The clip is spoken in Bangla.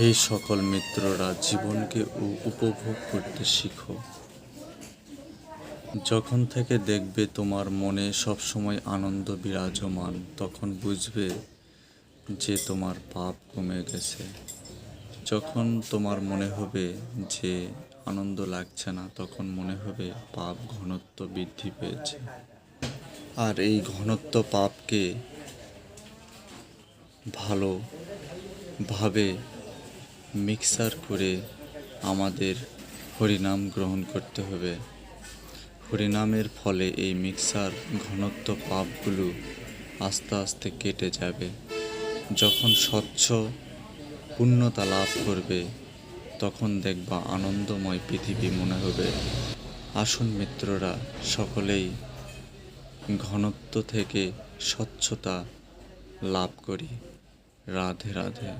হে সকল মিত্ররা, জীবনকে উপভোগ করতে শিখো। যখন থেকে দেখবে তোমার মনে সবসময় আনন্দ বিরাজমান, তখন বুঝবে যে তোমার পাপ কমে গেছে। যখন তোমার মনে হবে যে আনন্দ লাগছে না, তখন মনে হবে পাপ ঘনত্ব বৃদ্ধি পেয়েছে। আর এই ঘনত্ব পাপকে ভালোভাবে মিক্সার করে আমাদের হরিনাম গ্রহণ করতে হবে। হরিনামের ফলে এই মিক্সার ঘনত্ব পাপগুলো আস্তে আস্তে কেটে যাবে। যখন স্বচ্ছ পূর্ণতা লাভ করবে, তখন দেখবা আনন্দময় পৃথিবী মনে হবে। আসুন মিত্ররা, সকলেই ঘনত্ব থেকে স্বচ্ছতা লাভ করি। রাধে রাধে।